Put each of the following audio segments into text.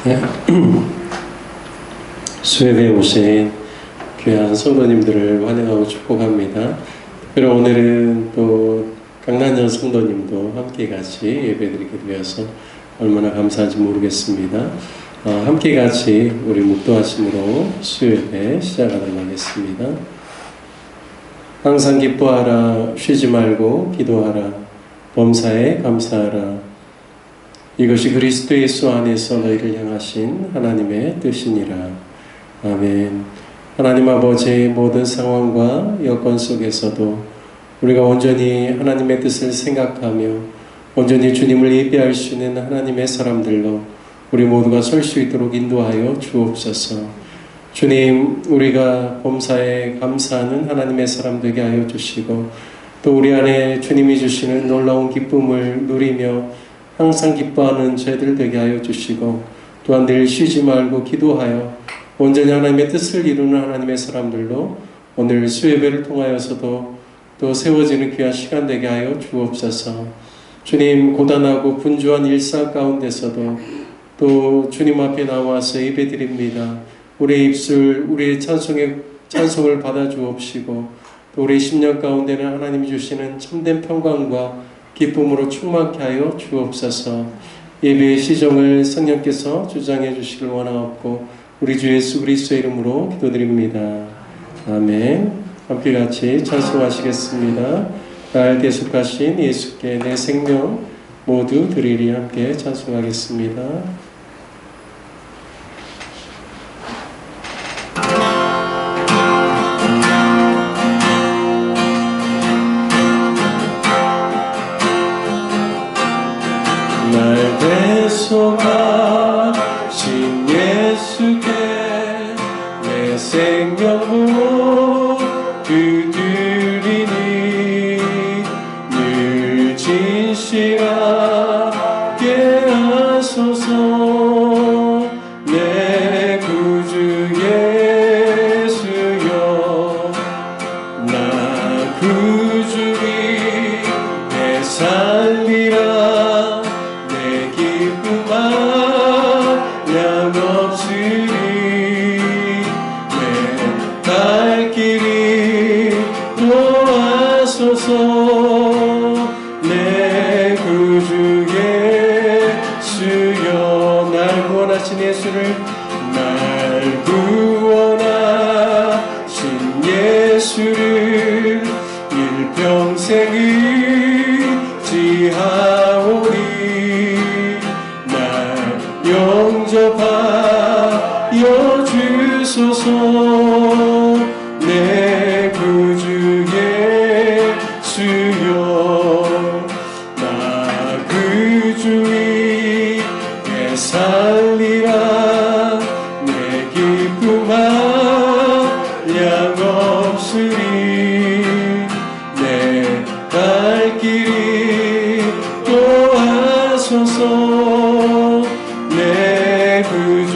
네. 수협에 오신 귀한 성도님들을 환영하고 축복합니다. 그리고 오늘은 또 강난여 성도님도 함께 같이 예배드리게 되어서 얼마나 감사한지 모르겠습니다. 함께 같이 우리 묵도하심으로 수협에 시작하도록 하겠습니다. 항상 기뻐하라, 쉬지 말고 기도하라, 범사에 감사하라. 이것이 그리스도 예수 안에서 너희를 향하신 하나님의 뜻이니라. 아멘. 하나님 아버지의 모든 상황과 여건 속에서도 우리가 온전히 하나님의 뜻을 생각하며 온전히 주님을 예배할 수 있는 하나님의 사람들로 우리 모두가 설 수 있도록 인도하여 주옵소서. 주님, 우리가 범사에 감사하는 하나님의 사람 되게 하여 주시고 또 우리 안에 주님이 주시는 놀라운 기쁨을 누리며 항상 기뻐하는 저희들 되게 하여 주시고 또한 늘 쉬지 말고 기도하여 온전히 하나님의 뜻을 이루는 하나님의 사람들로 오늘 수예배를 통하여서도 또 세워지는 귀한 시간 되게 하여 주옵소서. 주님, 고단하고 분주한 일상 가운데서도 또 주님 앞에 나와서 예배드립니다. 우리의 입술, 우리의 찬송을 받아 주옵시고 또 우리의 심령 가운데는 하나님이 주시는 참된 평강과 기쁨으로 충만케 하여 주옵소서. 예배의 시정을 성령께서 주장해 주시길 원하옵고 우리 주 예수 그리스도의 이름으로 기도드립니다. 아멘. 함께 같이 찬송하시겠습니다. 날 대속하신 예수께 내 생명 모두 드리리. 함께 찬송하겠습니다. 대속하신 예수께 내 생명 모두 드리니 늘 진실하게 하소서. 내 구주 예수여, 나 구주 위에 살리라. 내 구주 예수여, 날 구원하신 예수를, 날 구원하신 예수를 일평생 의지하오리. 날 영접하여 주소서. 내 구주 예수여, 나 구주 위에 살리라. 내 기쁨 한량 없으리. 내 갈 길이 또 하소서. 내 구주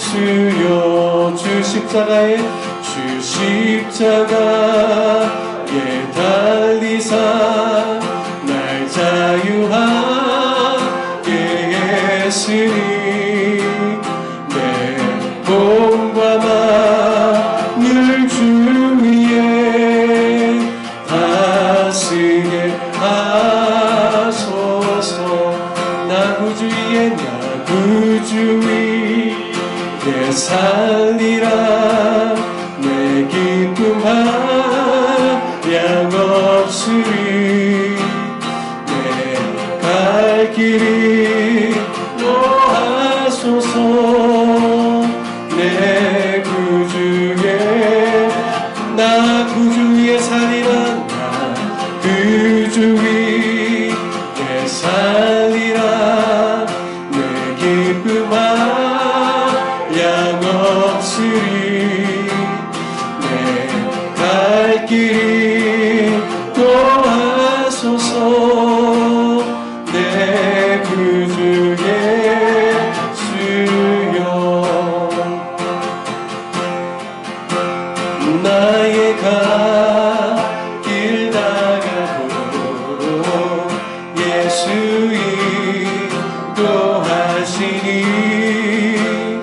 예수여, 주 십자가에 달리사 날 자유하게 했으니 내 몸과 마음을 주 위에 다스게 하소서. 나 구주 위에 살리라. 내 기쁨 한량 없으리. 내 갈 길이 노하소서. 내 구주에, 나 구주 위에 살리라. 나 구주 위에 살리라. 내 기쁨 한량 없으리. 갈 길이 또 미시니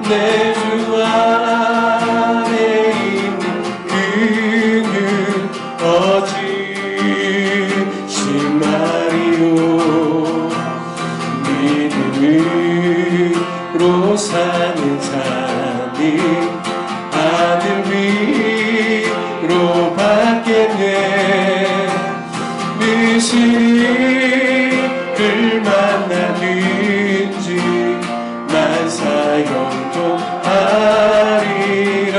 내 주 안에 있는 그는 거짓말이요 믿음으로 사는 자니 하늘 위로 받겠네 무슨 일을 만나든지 만사형통하리라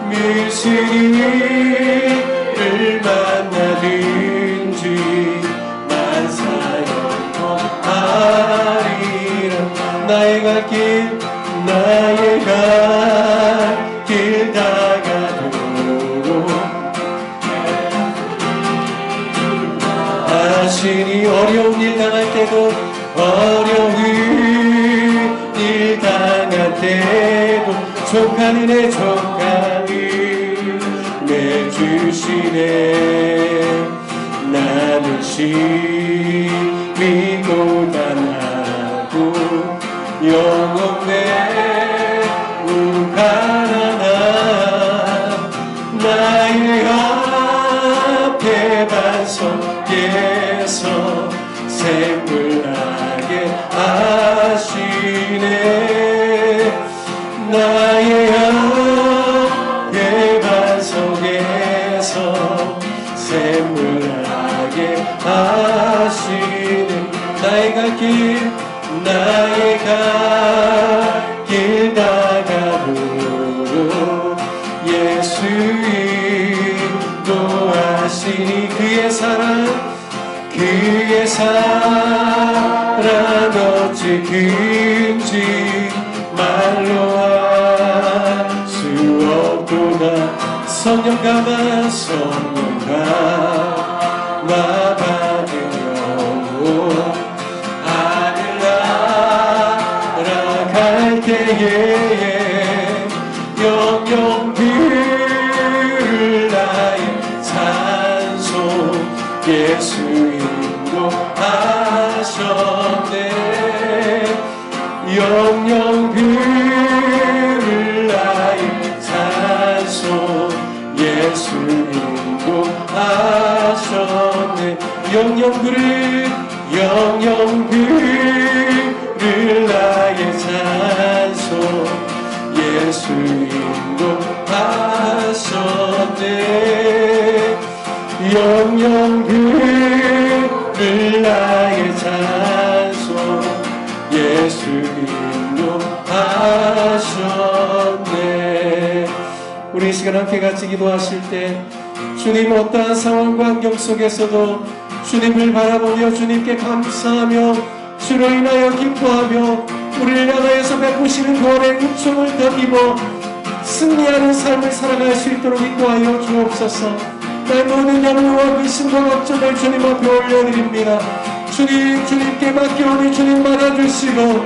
무슨 일을 만나든지 만사형통하리라 나의 갈 길 다가도록 하시니 어려운 일 당할 때도 어려운 일 당할 때도 족한 은혜 족한 은혜 주시네 나는 심히 고단하고 영혼매우 가난한 나의 앞에 반석에서 샘물나게 하시네 나의 앞에 반석에서 샘물나게 하시네 나의 갈 길 다가도록 예수 인도하시니 그의 사랑 어찌 큰지 말로 할 수 없도다 성령 감화 받으려고 하늘나라 때에 영영 들을 나의 찬송 예수 인도하셨네 영영 들을 나의 찬송 예수 인도하셨네 영영 들을 나의 찬송 예수 인도하셨네 영영 들을 나의 찬송 예수 인도하셨네 우리 이 시간 함께 같이 기도하실 때 주님 어떠한 상황과 환경 속에서도 주님을 바라보며 주님께 감사하며 주로 인하여 기뻐하며 우리를 향하여서 베푸시는 구원의 은총을 더 입어 승리하는 삶을 살아갈 수 있도록 인도하여 주옵소서. 내 모든 염려와 근심과 걱정을 주님 앞에 올려드립니다. 주님께 맡겨오니 주님 받아주시고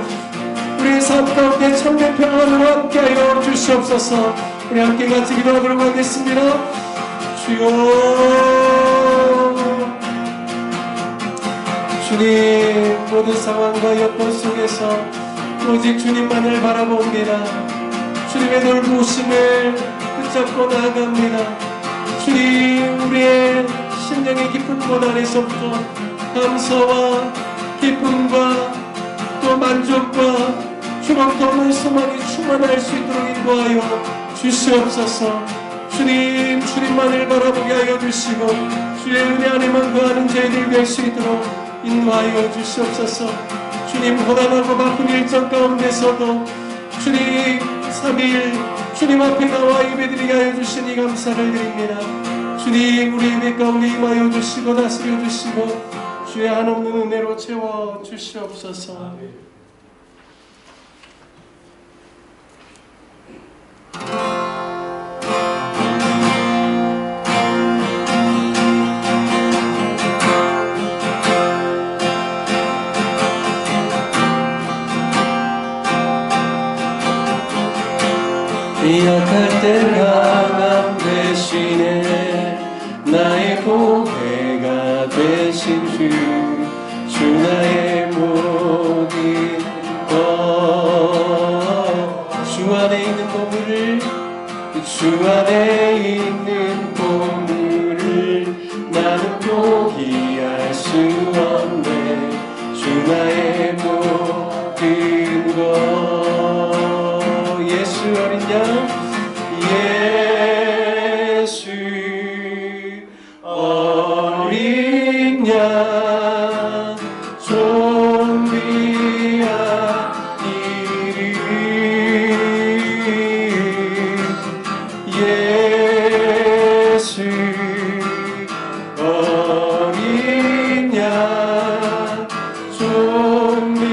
우리의 삶 가운데 참된 평안으로 함께하여 주시옵소서. 우리 함께 같이 기도하도록 하겠습니다. 주여 주님 모든 상황과 여건 속에서 오직 주님만을 바라봅니다. 주님의 돌보심을 붙잡고 나아갑니다. 주님 우리의 심령의 깊은 곳 안에서부터 감사와 기쁨과 또 만족과 주먹 없는 소망이 충만할 수 있도록 인도하여 주시옵소서. 주님만을 바라보게 하여 주시고 주의 은혜 안에만 거하는 저희들 될 수 있도록 인도하여 주시옵소서. 주님 고단하고 바쁜 일정 가운데서도 주님 3일 주님 앞에 나와 예배드리게 하여 주시니 감사를 드립니다. 주님 우리 예배 가운데 임하여 주시고 다스려 주시고 주의 한없는 은혜로 채워 주시옵소서. 약할 때 강함 대신에 나의 보배가 되신 주 나의 모든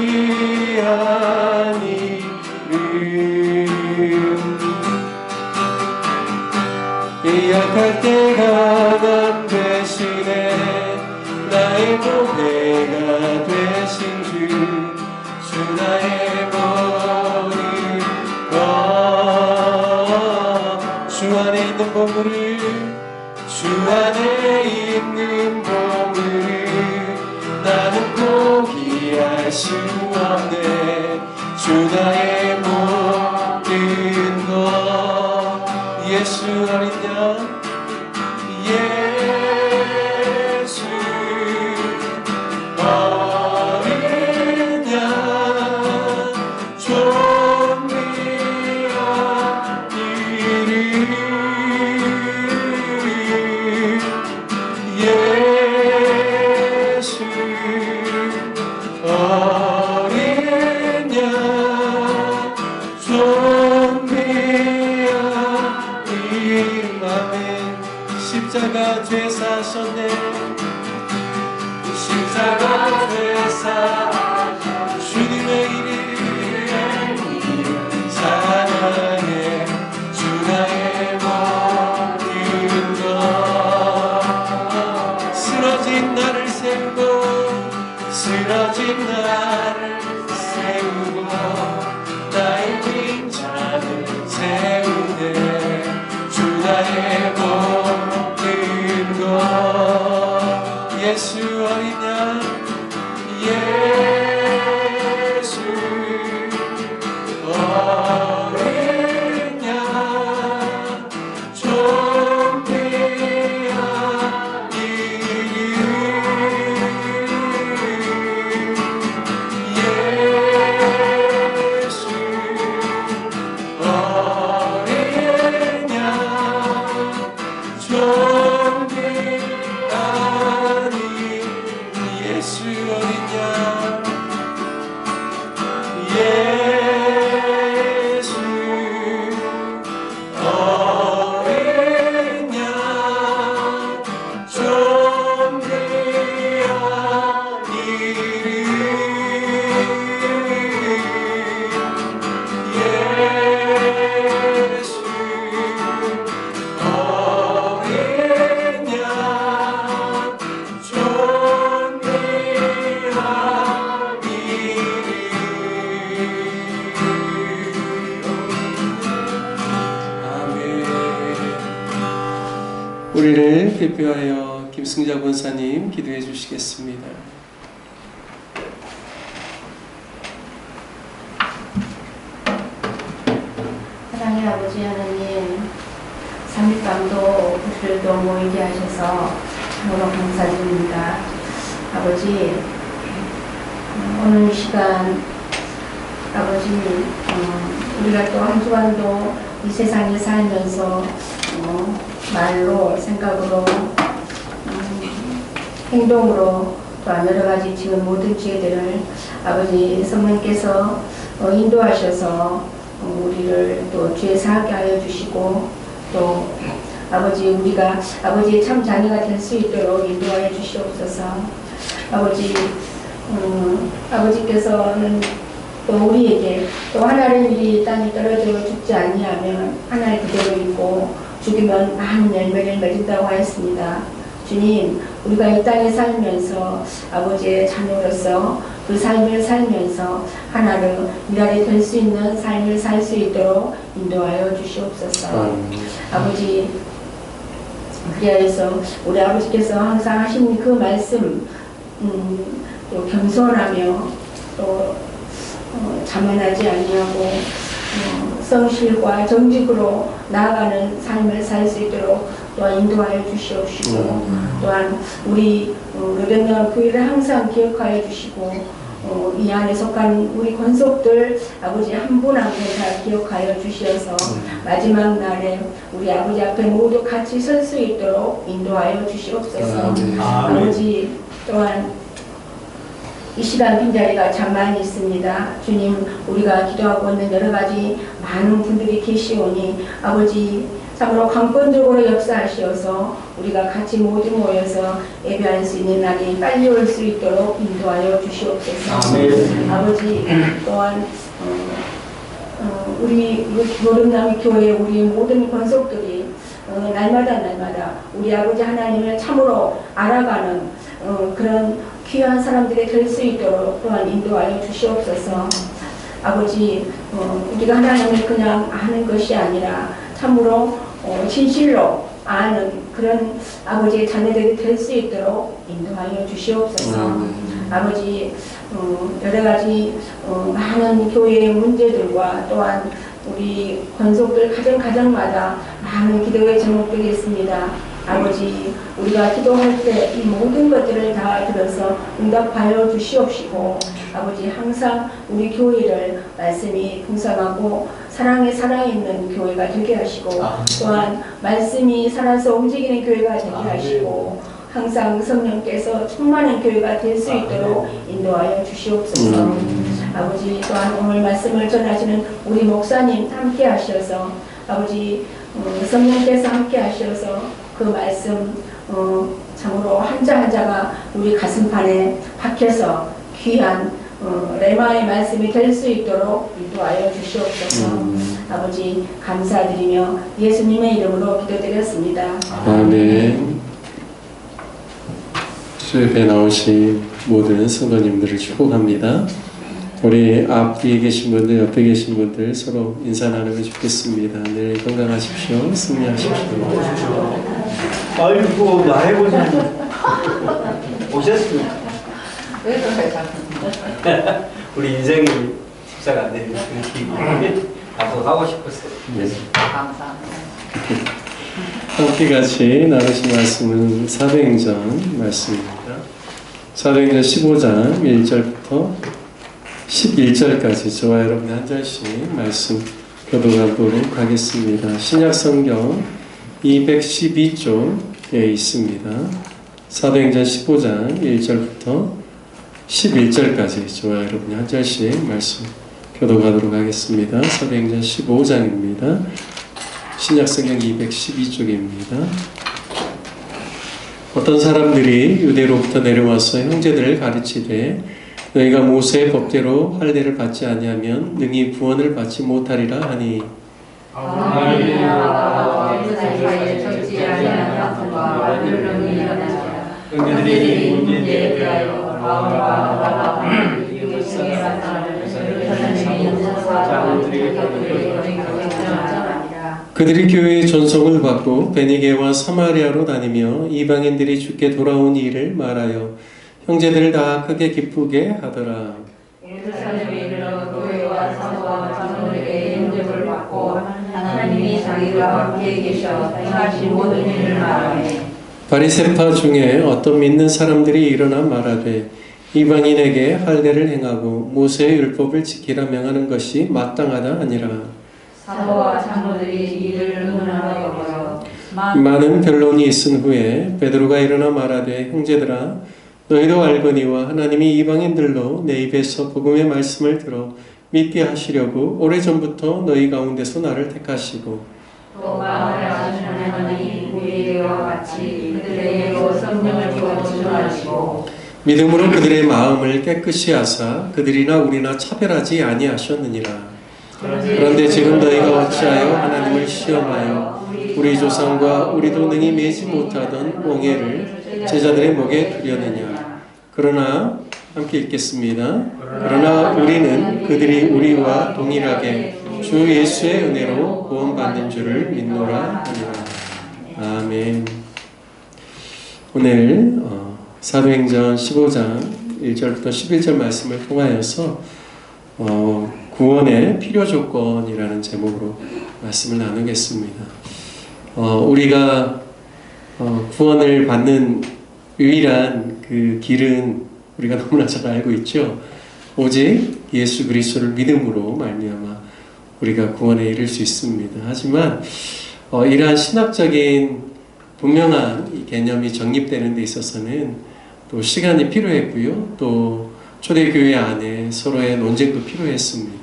존귀한 이름 이 약할 때 강함 대신에 나의 보배가 되신 주 나의 모든 것 주 안에 있는 보물을 주 안에 있는 보물을 나는 포기할 수 없네 주 나의 모든 것 예수 어린 양 예수 어린 양 존귀한 이름 예수 어린 양 존귀한 이름 아멘 십자가 죄 사셨네 십자가 죄 사셨네 주님의 이름 사랑해 주 나의 모든 것 쓰러진 나를 세우고 쓰러진 나를 세우고 나의 빈자를 세우네 주 나의 모든 것 예수 어린 양 예수 어린 양 존귀한 이름 예수 어린 양 존귀한 예수 어린 양 예수 어린 양 존귀한 이름 예수 어린 양 존귀한 우리를 대표하여 김승자 권사님 기도해 주시겠습니다. 사랑의 아버지 하나님, 3일밤도 부실도 모이게 하셔서 너무 감사드립니다. 아버지, 오늘 시간 아버지 우리가 또 한 주간도 이 세상에 살면서 말로, 생각으로, 행동으로 또한 여러 가지 지금 모든 지혜들을 아버지 성령께서 인도하셔서 우리를 또 죄 사하게 하여 주시고 또 아버지 우리가 아버지의 참 자녀가 될 수 있도록 인도하여 주시옵소서. 아버지 아버지께서는 또 우리에게 또 하나를 미리 땅에 떨어져 죽지 아니하면 하나를 그대로 있고 죽이면 많은 열매를 맺는다고 하였습니다. 주님, 우리가 이 땅에 살면서 아버지의 자녀로서 그 삶을 살면서 하나를 미랄이 될 수 있는 삶을 살 수 있도록 인도하여 주시옵소서. 아버지, 그리하여서 우리 아버지께서 항상 하신 그 말씀 또 겸손하며 또 자만하지 아니하고 성실과 정직으로 나아가는 삶을 살 수 있도록 또한 인도하여 주시옵시고 또한 우리 르벤나 교회를 항상 기억하여 주시고 이 안에 속한 우리 권속들 아버지 한 분 한 분 다 기억하여 주시어서 마지막 날에 우리 아버지 앞에 모두 같이 설 수 있도록 인도하여 주시옵소서. 아버지 또한 이 시간 빈자리가 참 많이 있습니다. 주님, 우리가 기도하고 있는 여러 가지 많은 분들이 계시오니 아버지 참으로 강권적으로 역사하시어서 우리가 같이 모두 모여서 예배할 수 있는 날이 빨리 올 수 있도록 인도하여 주시옵소서. 아버지, 또한 우리 노름나무 교회 우리 모든 권속들이 날마다 우리 아버지 하나님을 참으로 알아가는 그런 귀한 사람들이 될 수 있도록 또한 인도하여 주시옵소서. 아버지, 우리가 하나님을 그냥 아는 것이 아니라 참으로 진실로 아는 그런 아버지의 자녀들이 될 수 있도록 인도하여 주시옵소서. 아버지, 여러 가지 많은 교회의 문제들과 또한 우리 권속들 가정마다 많은 기도의 제목들이 있습니다. 아버지, 우리가 기도할 때 이 모든 것들을 다 들어서 응답하여 주시옵시고, 아버지 항상 우리 교회를 말씀이 풍성하고 사랑에 살아있는 교회가 되게 하시고, 또한 말씀이 살아서 움직이는 교회가 되게 하시고, 항상 성령께서 충만한 교회가 될 수 있도록 인도하여 주시옵소서. 아버지, 또한 오늘 말씀을 전하시는 우리 목사님 함께 하셔서, 아버지 성령께서 함께 하셔서 그 말씀 참으로 한자 한자가 우리 가슴판에 박혀서 귀한 레마의 말씀이 될 수 있도록 인도하여 주시옵소서. 아버지 감사드리며 예수님의 이름으로 기도드렸습니다. 아멘. 수협에 나오신 모든 성도님들을 축복합니다. 우리 앞뒤에 계신 분들, 옆에 계신 분들 서로 인사 나누면 좋겠습니다. 늘 건강하십시오. 승리하십시오. 아이고, 나의 보자. 오셨습니다. 우리 인생이 십자가 안 되는 앞으로 가고 싶었어요. 네. 감사합니다. 함께 같이 나누신 말씀은 사도행전 말씀입니다. 사도행전 15장 1절부터 11절까지 저와 여러분 한 절씩 말씀 교독하도록 하겠습니다. 신약성경 212쪽에 있습니다. 사도행전 15장 1절부터 11절까지 저와 여러분이 한 절씩 말씀 교독하도록 하겠습니다. 사도행전 15장입니다. 신약성경 212쪽입니다. 어떤 사람들이 유대로부터 내려와서 형제들을 가르치되 너희가 모세의 법대로 할례를 받지 아니하면 능히 구원을 받지 못하리라 하니 형제들이 문제에 대하여 그들이 교회의 전송을 받고 베니게와 사마리아로 다니며 이방인들이 주께 돌아온 일을 말하여 형제들을 다 크게 기쁘게 하더라. 예루살렘에 이르러 교회와 사도와 장로에게 인정을 받고 하나님이 자기가 함께 계셔 행하신 모든 일을 말하매 바리새파 중에 어떤 믿는 사람들이 일어나 말하되 이방인에게 할례를 행하고 모세의 율법을 지키라 명하는 것이 마땅하다 하니라. 사도와 장로들이 이를 의논하여 여겨 많은 변론이 있은 후에 베드로가 일어나 말하되 형제들아 너희도 알거니와 하나님이 이방인들로 내 입에서 복음의 말씀을 들어 믿게 하시려고 오래전부터 너희 가운데서 나를 택하시고 또 마음을 아시는 하나님이 우리와 같이 그들에게로 성령을 부어 주하시고 믿음으로 그들의 마음을 깨끗이 하사 그들이나 우리나 차별하지 아니하셨느니라. 그런데 지금 너희가 어찌하여 하나님을 시험하여 우리 조상과 우리도 능히 매지 못하던 멍에를 제자들의 목에 두려느냐. 그러나 함께 읽겠습니다. 그러나 우리는 그들이 우리와 동일하게 주 예수의 은혜로 구원받는 줄을 믿노라 하니라. 아멘. 오늘 사도행전 15장 1절부터 11절 말씀을 통하여서 구원의 필요 조건이라는 제목으로 말씀을 나누겠습니다. 우리가 구원을 받는 유일한 그 길은 우리가 너무나 잘 알고 있죠. 오직 예수 그리스도를 믿음으로 말미암아 우리가 구원에 이를 수 있습니다. 하지만 이러한 신학적인 분명한 이 개념이 정립되는 데 있어서는 또 시간이 필요했고요. 또 초대교회 안에 서로의 논쟁도 필요했습니다.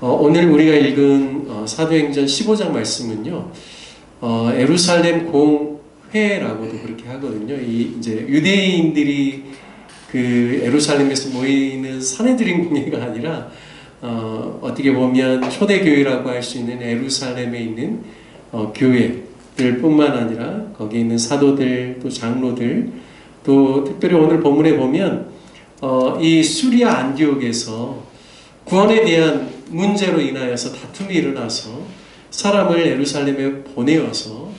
오늘 우리가 읽은 사도행전 15장 말씀은요. 예루살렘 공회라고도 그렇게 하거든요. 이 이제 유대인들이 그 예루살렘에서 모이는 사내들인 공회가 아니라 어떻게 보면 초대교회라고 할 수 있는 예루살렘에 있는 교회들뿐만 아니라 거기 있는 사도들 또 장로들 또 특별히 오늘 본문에 보면 이 수리아 안디옥에서 구원에 대한 문제로 인하여서 다툼이 일어나서 사람을 예루살렘에 보내어서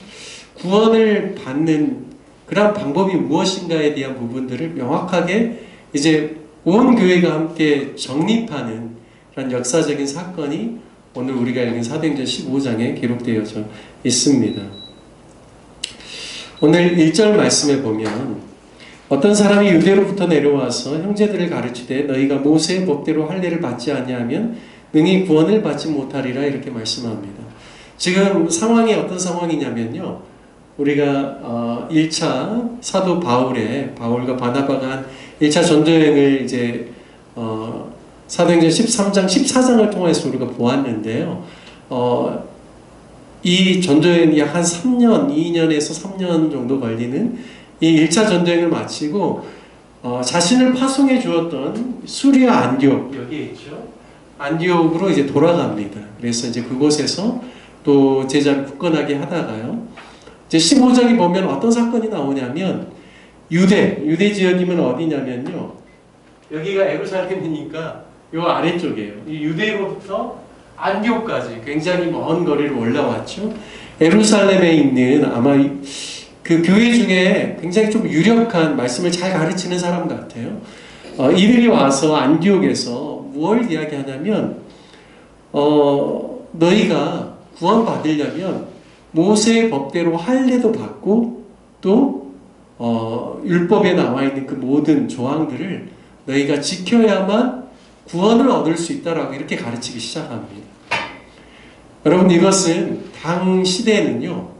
구원을 받는 그런 방법이 무엇인가에 대한 부분들을 명확하게 이제 온 교회가 함께 정립하는 그런 역사적인 사건이 오늘 우리가 읽은 사도행전 15장에 기록되어져 있습니다. 오늘 1절 말씀에 보면 어떤 사람이 유대로부터 내려와서 형제들을 가르치되 너희가 모세의 법대로 할례를 받지 아니하면 능히 구원을 받지 못하리라 이렇게 말씀합니다. 지금 상황이 어떤 상황이냐면요. 우리가 1차 사도 바울과 바나바가 한 1차 전도여행을 이제 사도행전 13장, 14장을 통해서 우리가 보았는데요. 이 전도여행이 약 한 3년, 2년에서 3년 정도 걸리는 이 1차 전도여행을 마치고 자신을 파송해 주었던 수리아 안디옥, 여기에 있죠. 안디옥으로 이제 돌아갑니다. 그래서 이제 그곳에서 또 제자를 굳건하게 하다가요. 이제 15장에 보면 어떤 사건이 나오냐면 유대 지역이면 어디냐면요. 여기가 예루살렘이니까 요 아래쪽이에요. 이 유대로부터 안디옥까지 굉장히 먼 거리를 올라왔죠. 예루살렘에 있는 아마 그 교회 중에 굉장히 좀 유력한 말씀을 잘 가르치는 사람 같아요. 이들이 와서 안디옥에서 뭘 이야기하냐면 너희가 구원받으려면 모세의 법대로 할례도 받고 또 율법에 나와 있는 그 모든 조항들을 너희가 지켜야만 구원을 얻을 수 있다라고 이렇게 가르치기 시작합니다. 여러분 이것은 당 시대에는요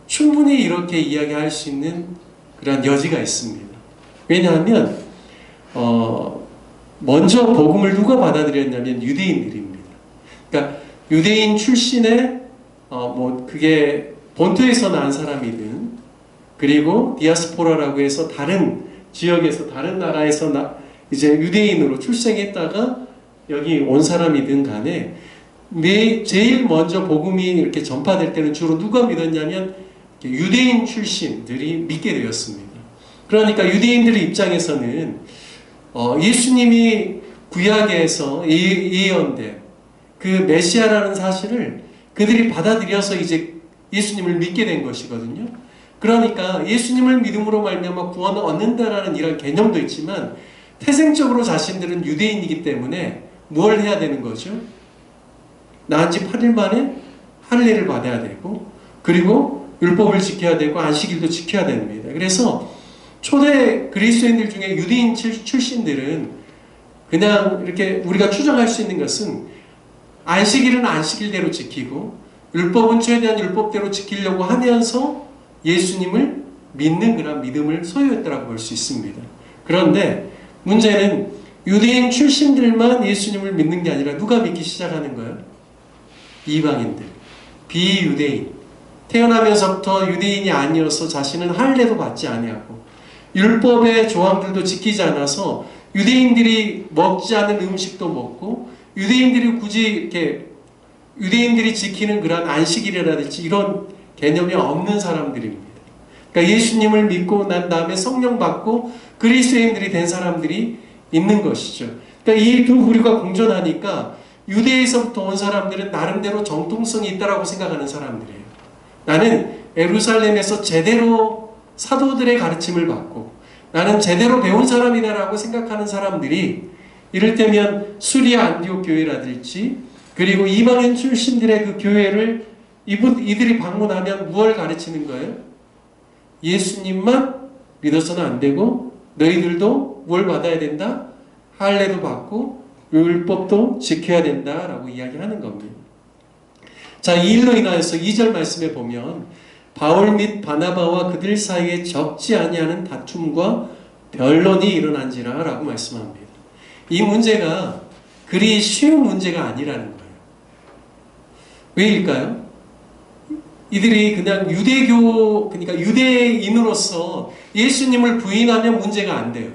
충분히 이렇게 이야기할 수 있는 그런 여지가 있습니다. 왜냐하면 먼저 복음을 누가 받아들였냐면 유대인들입니다. 그러니까 유대인 출신의 그게 본토에서 난 사람이든 그리고 디아스포라라고 해서 다른 지역에서 다른 나라에서 이제 유대인으로 출생했다가 여기 온 사람이든 간에 제일 먼저 복음이 이렇게 전파될 때는 주로 누가 믿었냐면 유대인 출신들이 믿게 되었습니다. 그러니까 유대인들의 입장에서는 예수님이 구약에서 예언된 그 메시아라는 사실을 그들이 받아들여서 이제 예수님을 믿게 된 것이거든요. 그러니까 예수님을 믿음으로 말미암아 구원을 얻는다라는 이런 개념도 있지만 태생적으로 자신들은 유대인이기 때문에 뭘 해야 되는 거죠? 낳은 지 8일 만에 할례를 받아야 되고 그리고 율법을 지켜야 되고 안식일도 지켜야 됩니다. 그래서 초대 그리스도인들 중에 유대인 출신들은 그냥 이렇게 우리가 추정할 수 있는 것은 안식일은 안식일대로 지키고 율법은 최대한 율법대로 지키려고 하면서 예수님을 믿는 그런 믿음을 소유했다고 볼 수 있습니다. 그런데 문제는 유대인 출신들만 예수님을 믿는 게 아니라 누가 믿기 시작하는 거예요? 이방인들, 비유대인. 태어나면서부터 유대인이 아니어서 자신은 할례도 받지 아니하고 율법의 조항들도 지키지 않아서 유대인들이 먹지 않은 음식도 먹고 유대인들이 굳이 이렇게 유대인들이 지키는 그런 안식일이라든지 이런 개념이 없는 사람들입니다. 그러니까 예수님을 믿고 난 다음에 성령 받고 그리스도인들이 된 사람들이 있는 것이죠. 그러니까 이 두 부류가 공존하니까 유대에서부터 온 사람들은 나름대로 정통성이 있다라고 생각하는 사람들이에요. 나는 예루살렘에서 제대로 사도들의 가르침을 받고 나는 제대로 배운 사람이다라고 생각하는 사람들이 이를테면 수리아 안디옥 교회라든지 그리고 이방인 출신들의 그 교회를 이들이 방문하면 무엇을 가르치는 거예요? 예수님만 믿어서는 안 되고 너희들도 뭘 받아야 된다? 할례도 받고 율법도 지켜야 된다라고 이야기하는 겁니다. 자, 이 일로 인하여서 2절 말씀에 보면 바울 및 바나바와 그들 사이에 적지 아니하는 다툼과 변론이 일어난지라 라고 말씀합니다. 이 문제가 그리 쉬운 문제가 아니라는 거예요. 왜일까요? 이들이 그냥 유대교, 그러니까 유대인으로서 예수님을 부인하면 문제가 안 돼요.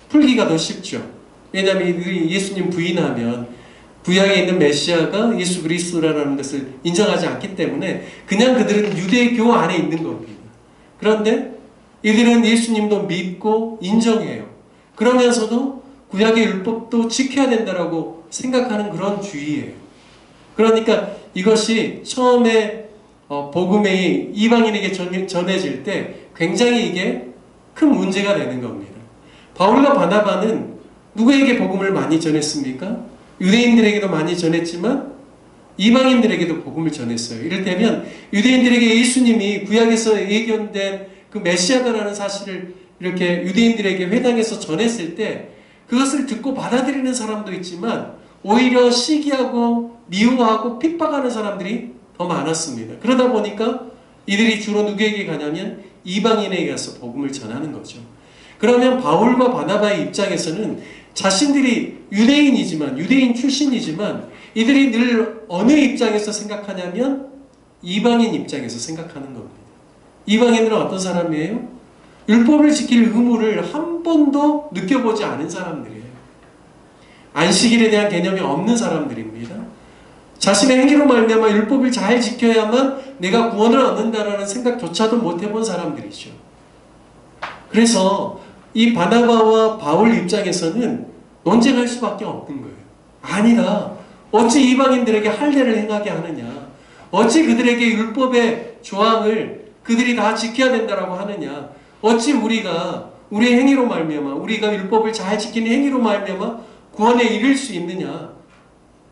풀기가 더 쉽죠. 왜냐하면 이들이 예수님 부인하면 구약에 있는 메시아가 예수 그리스도라는 것을 인정하지 않기 때문에 그냥 그들은 유대교 안에 있는 겁니다. 그런데 이들은 예수님도 믿고 인정해요. 그러면서도 구약의 율법도 지켜야 된다라고 생각하는 그런 주의예요. 그러니까 이것이 처음에 복음이 이방인에게 전해질 때 굉장히 이게 큰 문제가 되는 겁니다. 바울과 바나바는 누구에게 복음을 많이 전했습니까? 유대인들에게도 많이 전했지만 이방인들에게도 복음을 전했어요. 이를테면 유대인들에게 예수님이 구약에서 예견된 그 메시아다라는 사실을 이렇게 유대인들에게 회당에서 전했을 때 그것을 듣고 받아들이는 사람도 있지만 오히려 시기하고 미워하고 핍박하는 사람들이 더 많았습니다. 그러다 보니까 이들이 주로 누구에게 가냐면 이방인에게 가서 복음을 전하는 거죠. 그러면 바울과 바나바의 입장에서는 자신들이 유대인이지만, 유대인 출신이지만 이들이 늘 어느 입장에서 생각하냐면 이방인 입장에서 생각하는 겁니다. 이방인들은 어떤 사람이에요? 율법을 지킬 의무를 한 번도 느껴보지 않은 사람들이에요. 안식일에 대한 개념이 없는 사람들입니다. 자신의 행위로 말미암아 율법을 잘 지켜야만 내가 구원을 얻는다라는 생각조차도 못 해본 사람들이죠. 그래서 이 바나바와 바울 입장에서는 논쟁할 수밖에 없는 거예요. 아니다. 어찌 이방인들에게 할례를 행하게 하느냐. 어찌 그들에게 율법의 조항을 그들이 다 지켜야 된다라고 하느냐. 어찌 우리가 우리의 행위로 말미암아 우리가 율법을 잘 지키는 행위로 말미암아 구원에 이를 수 있느냐.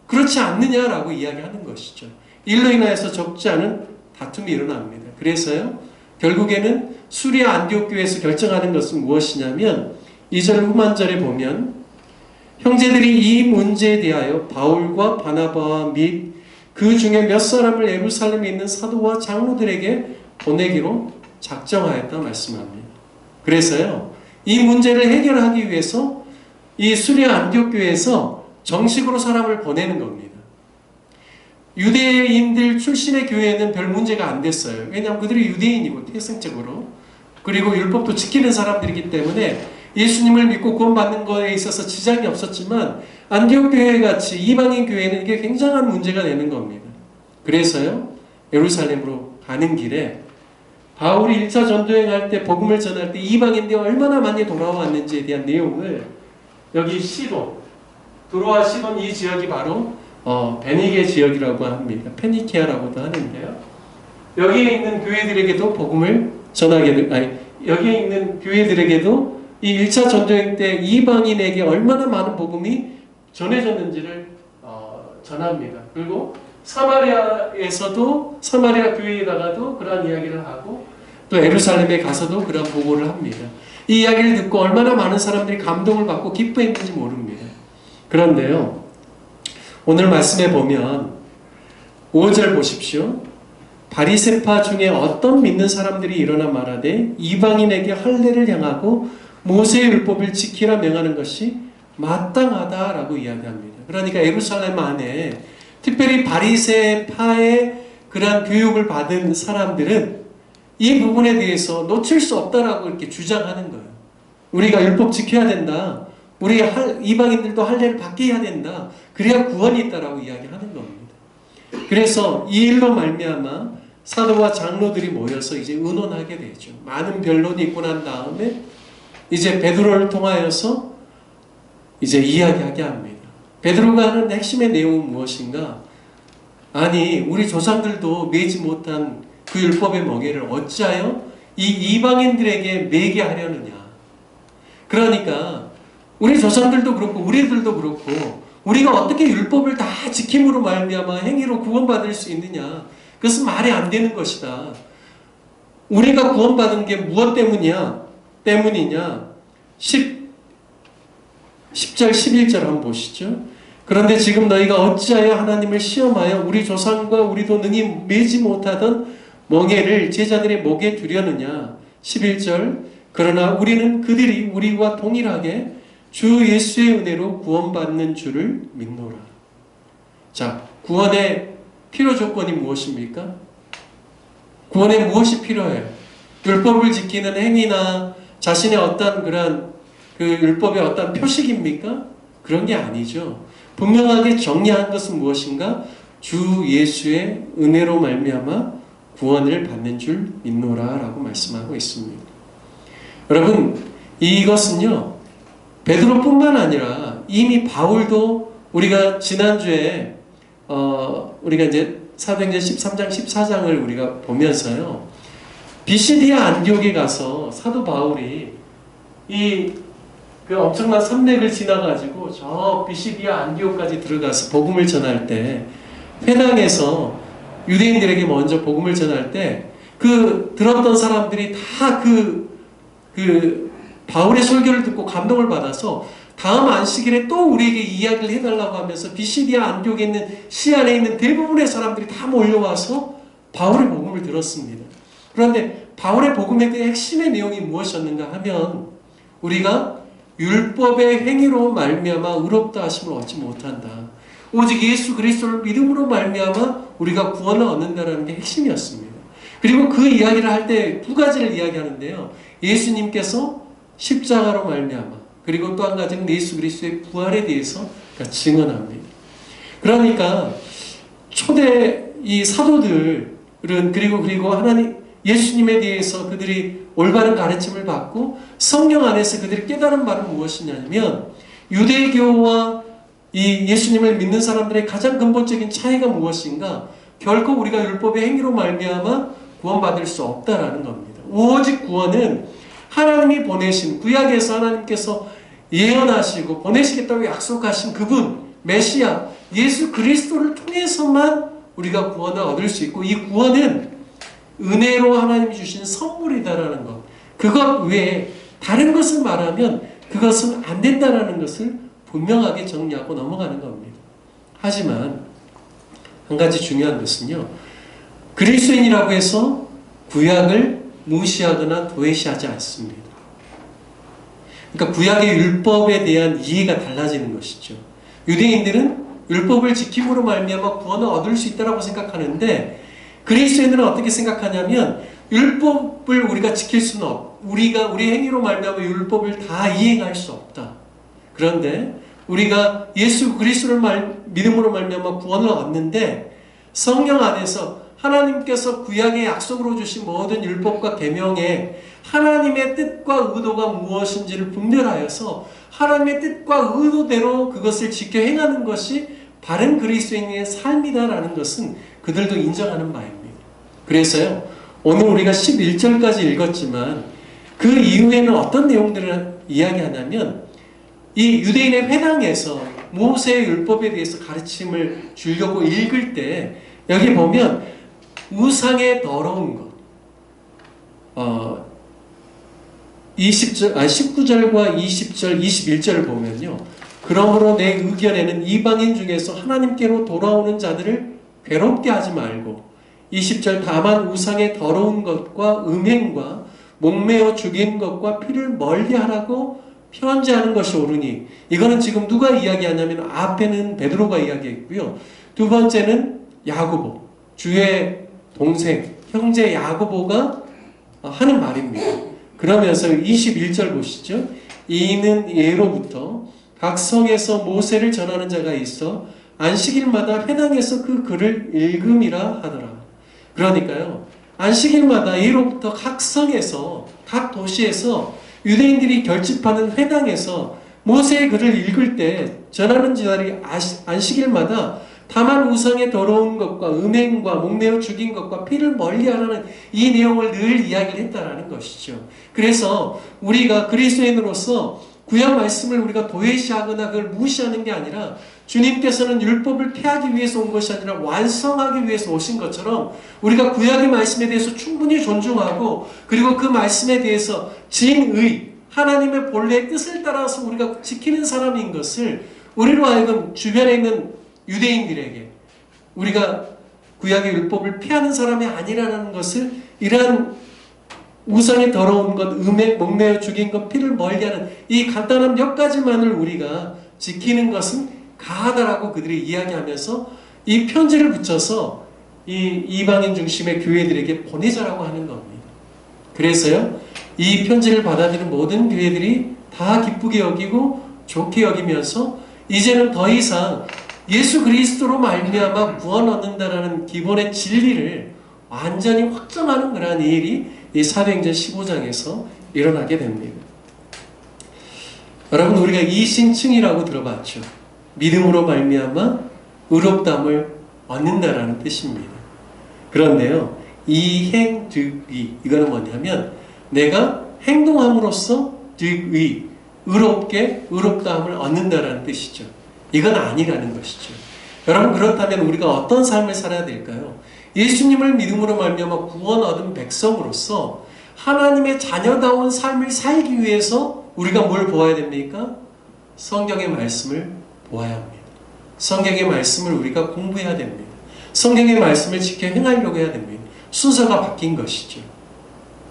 그렇지 않느냐라고 이야기하는 것이죠. 일로 인하여서 적지 않은 다툼이 일어납니다. 그래서요. 결국에는 수리아 안디옥 교회에서 결정하는 것은 무엇이냐면 2절 후반절에 보면 형제들이 이 문제에 대하여 바울과 바나바와 및 그 중에 몇 사람을 예루살렘에 있는 사도와 장로들에게 보내기로 작정하였다 말씀합니다. 그래서요. 이 문제를 해결하기 위해서 이 수리아 안디옥 교회에서 정식으로 사람을 보내는 겁니다. 유대인들 출신의 교회에는 별 문제가 안 됐어요. 왜냐하면 그들이 유대인이고 태생적으로 그리고 율법도 지키는 사람들이기 때문에 예수님을 믿고 구원받는 것에 있어서 지장이 없었지만 안디옥 교회 같이 이방인 교회는 이게 굉장한 문제가 되는 겁니다. 그래서요 예루살렘으로 가는 길에 바울이 1차 전도행할 때 복음을 전할 때 이방인들이 얼마나 많이 돌아왔는지에 대한 내용을 여기 시돈 두로와 시돈 이 지역이 바로 베니게 지역이라고 합니다. 페니키아라고도 하는데요. 여기에 있는 교회들에게도 복음을 여기에 있는 교회들에게도 이 1차 전도행 때 이방인에게 얼마나 많은 복음이 전해졌는지를 전합니다. 그리고 사마리아에서도 사마리아 교회에다가도 그러한 이야기를 하고 또 예루살렘에 가서도 그러한 보고를 합니다. 이 이야기를 듣고 얼마나 많은 사람들이 감동을 받고 기뻐했는지 모릅니다. 그런데요. 오늘 말씀에 보면 5절 보십시오. 바리새파 중에 어떤 믿는 사람들이 일어나 말하되 이방인에게 할례를 향하고 모세의 율법을 지키라 명하는 것이 마땅하다라고 이야기합니다. 그러니까 예루살렘 안에 특별히 바리새파의 그러한 교육을 받은 사람들은 이 부분에 대해서 놓칠 수 없다라고 이렇게 주장하는 거예요. 우리가 율법 지켜야 된다. 우리 이방인들도 할례를 받게 해야 된다. 그래야 구원이 있다라고 이야기하는 겁니다. 그래서 이 일로 말미암아 사도와 장로들이 모여서 이제 의논하게 되죠. 많은 변론이 있고 난 다음에 이제 베드로를 통하여서 이제 이야기하게 합니다. 베드로가 하는 핵심의 내용은 무엇인가? 아니 우리 조상들도 매지 못한 그 율법의 멍에를 어찌하여 이 이방인들에게 매게 하려느냐. 그러니까 우리 조상들도 그렇고 우리들도 그렇고 우리가 어떻게 율법을 다 지킴으로 말미암아 행위로 구원받을 수 있느냐. 그것은 말이 안 되는 것이다. 우리가 구원받은 게 무엇 때문이냐? 10절 11절 한번 보시죠. 그런데 지금 너희가 어찌하여 하나님을 시험하여 우리 조상과 우리도 능히 매지 못하던 멍에를 제자들의 목에 두려느냐. 11절 그러나 우리는 그들이 우리와 동일하게 주 예수의 은혜로 구원받는 줄을 믿노라. 자, 구원의 필요 조건이 무엇입니까? 구원에 무엇이 필요해요? 율법을 지키는 행위나 자신의 어떤 그런 그 율법의 어떤 표식입니까? 그런 게 아니죠. 분명하게 정리한 것은 무엇인가? 주 예수의 은혜로 말미암아 구원을 받는 줄 믿노라라고 말씀하고 있습니다. 여러분, 이것은요 베드로뿐만 아니라 이미 바울도 우리가 지난주에 우리가 이제 사도행전 13장 14장을 우리가 보면서요 비시디아 안디옥에 가서 사도 바울이 그 엄청난 산맥을 지나가지고 저 비시디아 안디옥까지 들어가서 복음을 전할 때 회당에서 유대인들에게 먼저 복음을 전할 때 그 들었던 사람들이 다 그 바울의 설교를 듣고 감동을 받아서 다음 안식일에 또 우리에게 이야기를 해달라고 하면서 비시디아 안디옥에 있는 시안에 있는 대부분의 사람들이 다 몰려와서 바울의 복음을 들었습니다. 그런데 바울의 복음의 그 핵심의 내용이 무엇이었는가 하면 우리가 율법의 행위로 말미암아 의롭다 하심을 얻지 못한다. 오직 예수 그리스도를 믿음으로 말미암아 우리가 구원을 얻는다라는 게 핵심이었습니다. 그리고 그 이야기를 할 때 두 가지를 이야기하는데요. 예수님께서 십자가로 말미암아 그리고 또 한 가지는 예수 그리스도의 부활에 대해서 증언합니다. 그러니까 초대 이 사도들은 그리고 하나님 예수님에 대해서 그들이 올바른 가르침을 받고 성령 안에서 그들이 깨달은 바는 무엇이냐면 유대교와 이 예수님을 믿는 사람들의 가장 근본적인 차이가 무엇인가? 결코 우리가 율법의 행위로 말미암아 구원받을 수 없다라는 겁니다. 오직 구원은 하나님이 보내신 구약에서 하나님께서 예언하시고 보내시겠다고 약속하신 그분 메시아 예수 그리스도를 통해서만 우리가 구원을 얻을 수 있고 이 구원은 은혜로 하나님이 주신 선물이다라는 것. 그것 외에 다른 것을 말하면 그것은 안 된다라는 것을 분명하게 정리하고 넘어가는 겁니다. 하지만 한 가지 중요한 것은요. 그리스도인이라고 해서 구약을 무시하거나 도외시하지 않습니다. 그러니까 구약의 율법에 대한 이해가 달라지는 것이죠. 유대인들은 율법을 지킴으로 말미암아 구원을 얻을 수 있다고 생각하는데 그리스도인들은 어떻게 생각하냐면 율법을 우리가 지킬 수는 우리 행위로 말미암아 율법을 다 이행할 수 없다. 그런데 우리가 예수 그리스도를 믿음으로 말미암아 구원을 얻는데 성령 안에서 하나님께서 구약의 약속으로 주신 모든 율법과 계명에 하나님의 뜻과 의도가 무엇인지를 분별하여서 하나님의 뜻과 의도대로 그것을 지켜 행하는 것이 바른 그리스도인의 삶이다라는 것은 그들도 인정하는 바입니다. 그래서요 오늘 우리가 11절까지 읽었지만 그 이후에는 어떤 내용들을 이야기하냐면 이 유대인의 회당에서 모세의 율법에 대해서 가르침을 주려고 읽을 때 여기 보면 우상의 더러운 것 19절과 20절, 21절을 보면요. 그러므로 내 의견에는 이방인 중에서 하나님께로 돌아오는 자들을 괴롭게 하지 말고 20절 다만 우상의 더러운 것과 음행과 목매어 죽인 것과 피를 멀리하라고 편지하는 것이 옳으니 이거는 지금 누가 이야기하냐면 앞에는 베드로가 이야기했고요. 두 번째는 야고보 주의 동생 형제 야고보가 하는 말입니다. 그러면서 21절 보시죠. 이는 예로부터 각 성에서 모세를 전하는 자가 있어 안식일마다 회당에서 그 글을 읽음이라 하더라. 그러니까요. 안식일마다 예로부터 각 성에서 각 도시에서 유대인들이 결집하는 회당에서 모세의 글을 읽을 때 전하는 자들이 안식일마다 다만 우상의 더러운 것과 음행과 목매어 죽인 것과 피를 멀리하라는 이 내용을 늘 이야기를 했다라는 것이죠. 그래서 우리가 그리스도인으로서 구약 말씀을 우리가 도외시하거나 그걸 무시하는 게 아니라 주님께서는 율법을 폐하기 위해서 온 것이 아니라 완성하기 위해서 오신 것처럼 우리가 구약의 말씀에 대해서 충분히 존중하고 그리고 그 말씀에 대해서 진의 하나님의 본래의 뜻을 따라서 우리가 지키는 사람인 것을 우리로 하여금 주변에 있는 유대인들에게 우리가 구약의 율법을 피하는 사람이 아니라는 것을 이러한 우상의 더러운 것, 음행, 목매어 죽인 것, 피를 멀리하는 이 간단한 몇 가지만을 우리가 지키는 것은 가하다라고 그들이 이야기하면서 이 편지를 붙여서 이 이방인 중심의 교회들에게 보내자라고 하는 겁니다. 그래서요, 이 편지를 받아들인 모든 교회들이 다 기쁘게 여기고 좋게 여기면서 이제는 더 이상 예수 그리스도로 말미암아 구원 얻는다라는 기본의 진리를 완전히 확정하는 그러한 일이 이 사도행전 15장에서 일어나게 됩니다. 여러분, 우리가 이신층이라고 들어봤죠. 믿음으로 말미암아 의롭다함을 얻는다라는 뜻입니다. 그런데요, 이행득의, 이거는 뭐냐면 내가 행동함으로써 득의, 의롭게 의롭다함을 얻는다라는 뜻이죠. 이건 아니라는 것이죠. 여러분, 그렇다면 우리가 어떤 삶을 살아야 될까요? 예수님을 믿음으로 말미암아 구원 얻은 백성으로서 하나님의 자녀다운 삶을 살기 위해서 우리가 뭘 보아야 됩니까? 성경의 말씀을 보아야 합니다. 성경의 말씀을 우리가 공부해야 됩니다. 성경의 말씀을 지켜 행하려고 해야 됩니다. 순서가 바뀐 것이죠.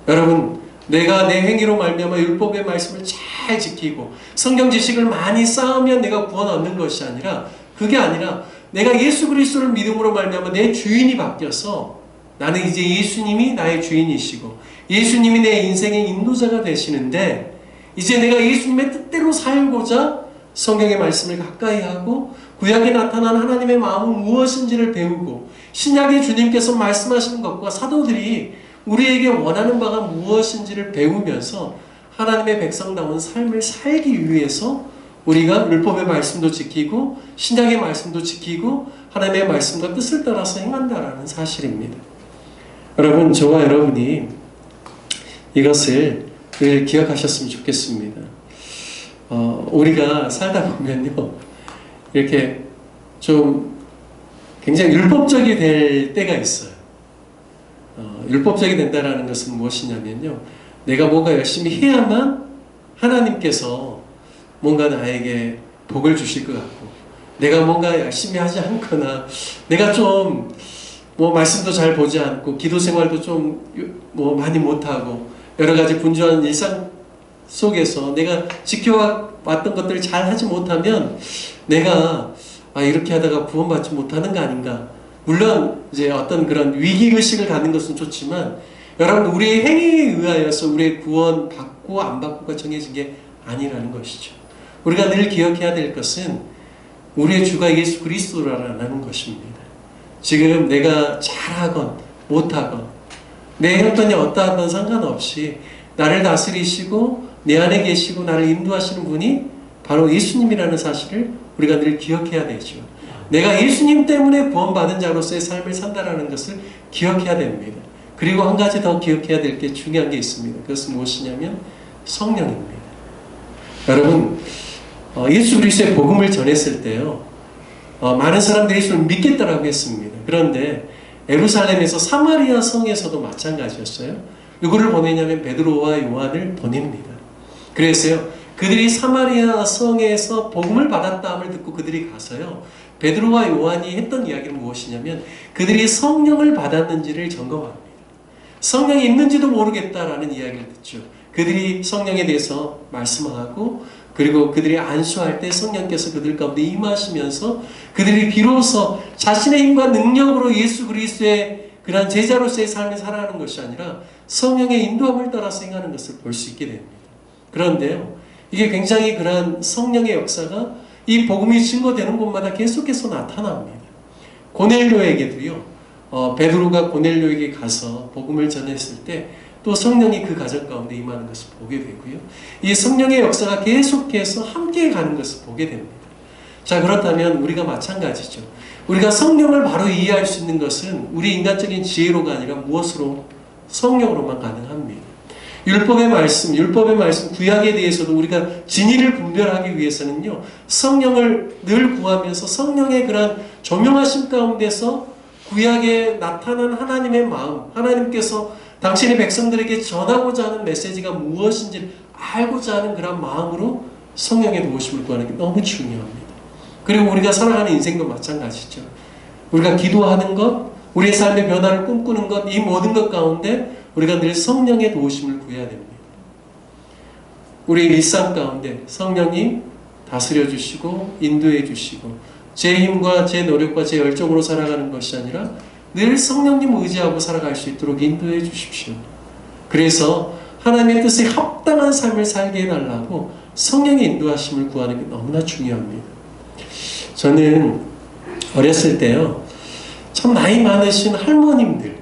여러분, 내가 내 행위로 말미암아 율법의 말씀을 잘 지키고 성경 지식을 많이 쌓으면 내가 구원 얻는 것이 아니라, 그게 아니라 내가 예수 그리스도를 믿음으로 말미암아 내 주인이 바뀌어서 나는 이제 예수님이 나의 주인이시고 예수님이 내 인생의 인도자가 되시는데, 이제 내가 예수님의 뜻대로 살고자 성경의 말씀을 가까이 하고 구약에 나타난 하나님의 마음은 무엇인지를 배우고 신약의 주님께서 말씀하시는 것과 사도들이 우리에게 원하는 바가 무엇인지를 배우면서 하나님의 백성다운 삶을 살기 위해서 우리가 율법의 말씀도 지키고 신약의 말씀도 지키고 하나님의 말씀과 뜻을 따라서 행한다라는 사실입니다. 여러분, 저와 여러분이 이것을 늘 기억하셨으면 좋겠습니다. 우리가 살다 보면요, 이렇게 좀 굉장히 율법적이 될 때가 있어요. 율법적이 된다라는 것은 무엇이냐면요, 내가 뭔가 열심히 해야만 하나님께서 뭔가 나에게 복을 주실 것 같고, 내가 뭔가 열심히 하지 않거나 내가 좀 뭐 말씀도 잘 보지 않고 기도 생활도 좀 뭐 많이 못하고 여러 가지 분주한 일상 속에서 내가 지켜왔던 것들을 잘 하지 못하면 내가 이렇게 하다가 구원받지 못하는 거 아닌가. 물론 이제 어떤 그런 위기의식을 갖는 것은 좋지만, 여러분, 우리의 행위에 의하여서 우리의 구원 받고 안 받고가 정해진 게 아니라는 것이죠. 우리가 늘 기억해야 될 것은 우리의 주가 예수 그리스도라는 것입니다. 지금 내가 잘하건 못하건 내 형편이 어떠하건 상관없이 나를 다스리시고 내 안에 계시고 나를 인도하시는 분이 바로 예수님이라는 사실을 우리가 늘 기억해야 되죠. 내가 예수님 때문에 구원받은 자로서의 삶을 산다라는 것을 기억해야 됩니다. 그리고 한 가지 더 기억해야 될 게 중요한 게 있습니다. 그것은 무엇이냐면 성령입니다. 여러분, 예수 그리스도의 복음을 전했을 때요, 많은 사람들이 예수를 믿겠다라고 했습니다. 그런데 예루살렘에서 사마리아 성에서도 마찬가지였어요. 누구를 보내냐면 베드로와 요한을 보냅니다. 그래서요, 그들이 사마리아 성에서 복음을 받았다함을 듣고 그들이 가서요, 베드로와 요한이 했던 이야기는 무엇이냐면 그들이 성령을 받았는지를 점검합니다. 성령이 있는지도 모르겠다라는 이야기를 듣죠. 그들이 성령에 대해서 말씀하고, 그리고 그들이 안수할 때 성령께서 그들 가운데 임하시면서 그들이 비로소 자신의 힘과 능력으로 예수 그리스도의 그러한 제자로서의 삶을 살아가는 것이 아니라 성령의 인도함을 따라서 행하는 것을 볼 수 있게 됩니다. 그런데요, 이게 굉장히 그러한 성령의 역사가 이 복음이 증거되는 곳마다 계속해서 나타납니다. 고넬료에게도요, 베드로가 고넬료에게 가서 복음을 전했을 때 또 성령이 그 가정 가운데 임하는 것을 보게 되고요, 이 성령의 역사가 계속해서 함께 가는 것을 보게 됩니다. 자, 그렇다면 우리가 마찬가지죠. 우리가 성령을 바로 이해할 수 있는 것은 우리 인간적인 지혜로가 아니라 무엇으로? 성령으로만 가능합니다. 율법의 말씀 구약에 대해서도 우리가 진리를 분별하기 위해서는요, 성령을 늘 구하면서 성령의 그런 조명하심 가운데서 구약에 나타난 하나님의 마음, 하나님께서 당신의 백성들에게 전하고자 하는 메시지가 무엇인지 알고자 하는 그런 마음으로 성령의 도우심을 구하는 게 너무 중요합니다. 그리고 우리가 살아가는 인생도 마찬가지죠. 우리가 기도하는 것, 우리의 삶의 변화를 꿈꾸는 것, 이 모든 것 가운데 우리가 늘 성령의 도우심을 구해야 됩니다. 우리의 일상 가운데 성령이 다스려 주시고 인도해 주시고 제 힘과 제 노력과 제 열정으로 살아가는 것이 아니라 늘 성령님 의지하고 살아갈 수 있도록 인도해 주십시오. 그래서 하나님의 뜻에 합당한 삶을 살게 해달라고 성령의 인도하심을 구하는 게 너무나 중요합니다. 저는 어렸을 때요, 참 나이 많으신 할머님들,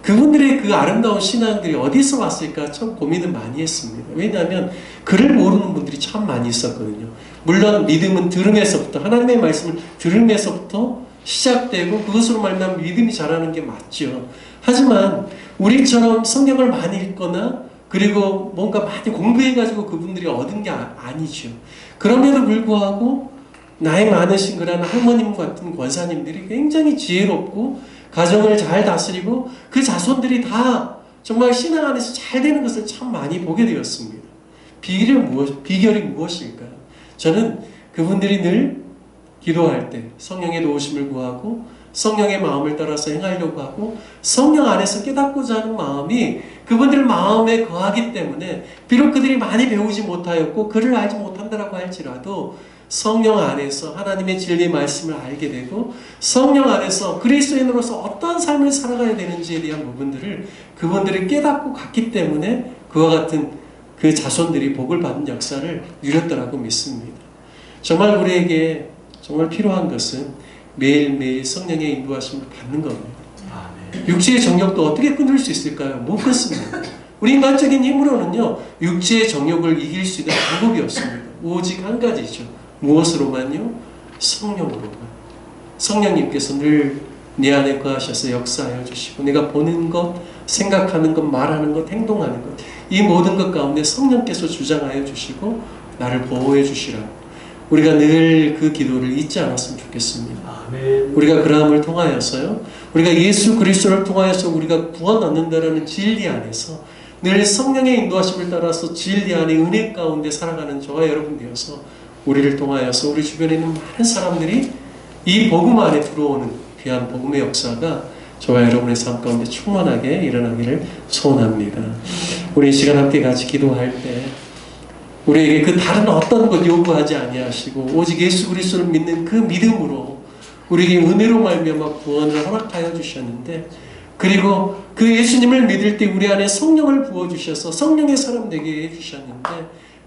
그분들의 그 아름다운 신앙들이 어디서 왔을까 참 고민을 많이 했습니다. 왜냐하면 글을 모르는 분들이 참 많이 있었거든요. 물론 믿음은 들음에서부터, 하나님의 말씀을 들음에서부터 시작되고 그것으로 말미암아 믿음이 자라는 게 맞죠. 하지만 우리처럼 성경을 많이 읽거나 그리고 뭔가 많이 공부해가지고 그분들이 얻은 게 아니죠. 그럼에도 불구하고 나이 많으신 그런 할머님 같은 권사님들이 굉장히 지혜롭고 가정을 잘 다스리고 그 자손들이 다 정말 신앙 안에서 잘 되는 것을 참 많이 보게 되었습니다. 비결이 무엇일까요? 저는 그분들이 늘 기도할 때 성령의 도우심을 구하고 성령의 마음을 따라서 행하려고 하고 성령 안에서 깨닫고자 하는 마음이 그분들 마음에 거하기 때문에 비록 그들이 많이 배우지 못하였고 글을 알지 못한다라고 할지라도 성령 안에서 하나님의 진리의 말씀을 알게 되고 성령 안에서 그리스도인으로서 어떤 삶을 살아가야 되는지에 대한 부분들을 그분들이 깨닫고 갔기 때문에 그와 같은 그 자손들이 복을 받는 역사를 누렸더라고 믿습니다. 정말 우리에게 정말 필요한 것은 매일매일 성령의 인도하심을 받는 겁니다. 육체의 정욕도 어떻게 끊을 수 있을까요? 못 끊습니다. 우리 인간적인 힘으로는요, 육체의 정욕을 이길 수 있는 방법이 없습니다. 오직 한 가지죠. 무엇으로만요? 성령으로만. 성령님께서 늘 내 안에 거하셔서 역사하여 주시고 내가 보는 것, 생각하는 것, 말하는 것, 행동하는 것, 이 모든 것 가운데 성령께서 주장하여 주시고 나를 보호해 주시라고 우리가 늘 그 기도를 잊지 않았으면 좋겠습니다. 아멘. 우리가 그러함을 통하여서요, 우리가 예수 그리스도를 통하여서 우리가 구원 얻는다라는 진리 안에서 늘 성령의 인도하심을 따라서 진리 안에 은혜 가운데 살아가는 저와 여러분 되어서 우리를 통하여서 우리 주변에 있는 많은 사람들이 이 복음 안에 들어오는 귀한 복음의 역사가 저와 여러분의 삶 가운데 충만하게 일어나기를 소원합니다. 우리 이 시간 함께 같이 기도할 때 우리에게 그 다른 어떤 것 요구하지 아니하시고 오직 예수 그리스도를 믿는 그 믿음으로 우리에게 은혜로 말미암아 구원을 허락하여 주셨는데, 그리고 그 예수님을 믿을 때 우리 안에 성령을 부어주셔서 성령의 사람 되게 해주셨는데,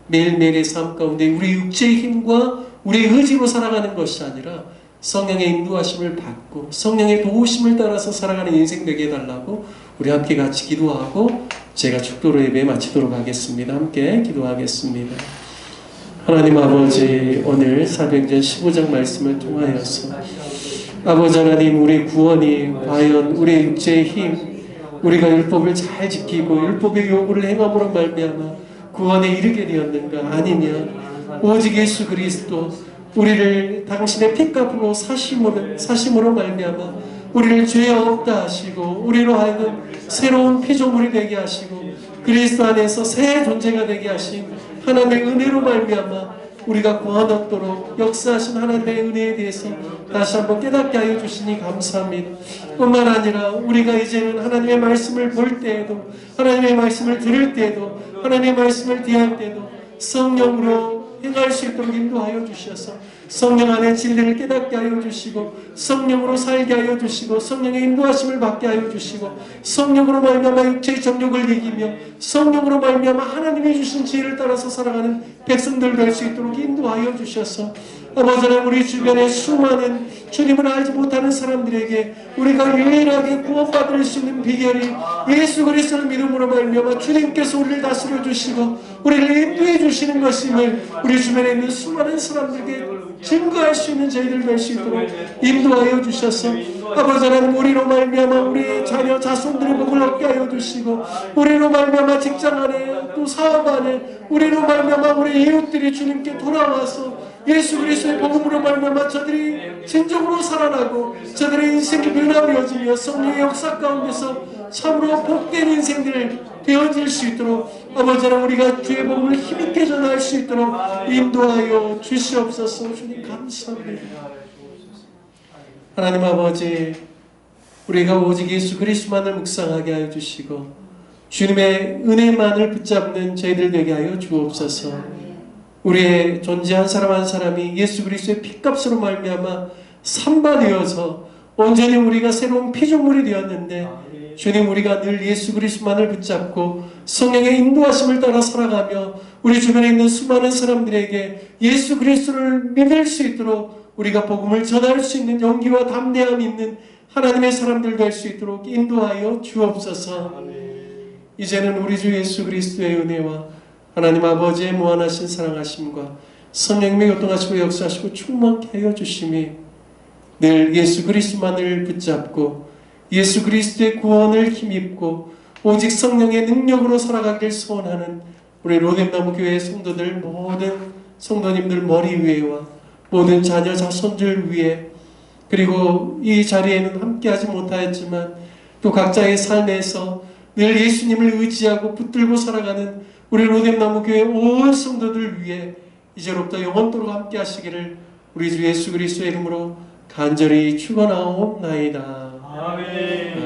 매일매일의 삶 가운데 우리 육체의 힘과 우리의 의지로 살아가는 것이 아니라 성령의 인도하심을 받고 성령의 도우심을 따라서 살아가는 인생 되게 해달라고 우리 함께 같이 기도하고 제가 축도로 예배 마치도록 하겠습니다. 함께 기도하겠습니다. 하나님 아버지, 오늘 사도행전 15장 말씀을 통하여서 아버지 하나님, 우리 구원이 과연 우리의 육체의 힘, 우리가 율법을 잘 지키고 율법의 요구를 행함으로 말미암아 구원에 이르게 되었는가, 아니면 오직 예수 그리스도 우리를 당신의 피값으로 사심으로 말미암아 우리를 죄 없다 하시고 우리로 하여금 새로운 피조물이 되게 하시고 그리스도 안에서 새 존재가 되게 하신 하나님의 은혜로 말미암아 우리가 구원 얻도록 역사하신 하나님의 은혜에 대해서 다시 한번 깨닫게 하여 주시니 감사합니다. 뿐만 아니라 우리가 이제는 하나님의 말씀을 볼 때에도, 하나님의 말씀을 들을 때에도, 하나님의 말씀을 대할 때도 성령으로 행할 수 있도록 인도하여 주셔서 성령 안에 진리를 깨닫게 하여 주시고 성령으로 살게 하여 주시고 성령의 인도하심을 받게 하여 주시고 성령으로 말미암아 육체의 정욕을 이기며 성령으로 말미암아 하나님이 주신 지혜를 따라서 살아가는 백성들 될 수 있도록 인도하여 주셔서 아버지 하나님, 우리 주변에 수많은 주님을 알지 못하는 사람들에게 우리가 유일하게 구원받을 수 있는 비결이 예수 그리스도를 믿음으로 말미암아 주님께서 우리를 다스려 주시고 우리를 인도해 주시는 것임을 우리 주변에 있는 수많은 사람들에게 증거할 수 있는 저희들 될 수 있도록 인도하여 주셔서 아버지 하나님, 우리로 말미암아 우리의 자녀 자손들의 복을 얻게 하여 주시고 우리로 말미암아 직장 안에 또 사업 안에 우리로 말미암아 우리 이웃들이 주님께 돌아와서 예수 그리스도의 복음으로 말미암아 저들이 진정으로 살아나고 저들의 인생이 변화되어지며 성령의 역사 가운데서 참으로 복된 인생들 되어질 수 있도록 아버지 하나님, 우리가 주의 복음을 힘있게 전할 수 있도록 인도하여 주시옵소서. 주님 감사합니다. 하나님 아버지, 우리가 오직 예수 그리스도만을 묵상하게 하여 주시고 주님의 은혜만을 붙잡는 저희들 되게 하여 주옵소서. 우리의 존재한 사람 한 사람이 예수 그리스도의 피값으로 말미암아 삼바되어서 온전히 우리가 새로운 피조물이 되었는데, 주님, 우리가 늘 예수 그리스도만을 붙잡고 성령의 인도하심을 따라 살아가며 우리 주변에 있는 수많은 사람들에게 예수 그리스도를 믿을 수 있도록 우리가 복음을 전할 수 있는 용기와 담대함이 있는 하나님의 사람들 될 수 있도록 인도하여 주옵소서. 이제는 우리 주 예수 그리스도의 은혜와 하나님 아버지의 무한하신 사랑하심과 성령님의 교통하시고 역사하시고 충만케 하여 주심이 늘 예수 그리스도만을 붙잡고 예수 그리스도의 구원을 힘입고 오직 성령의 능력으로 살아가길 소원하는 우리 로뎀나무 교회 성도들, 모든 성도님들 머리 위에와 모든 자녀 자손들 위에, 그리고 이 자리에는 함께하지 못하였지만 또 각자의 삶에서 늘 예수님을 의지하고 붙들고 살아가는 우리 로뎀나무 교회 온 성도들 위해 이제로부터 영원토록 함께 하시기를 우리 주 예수 그리스도의 이름으로 간절히 축원하옵나이다. 아멘.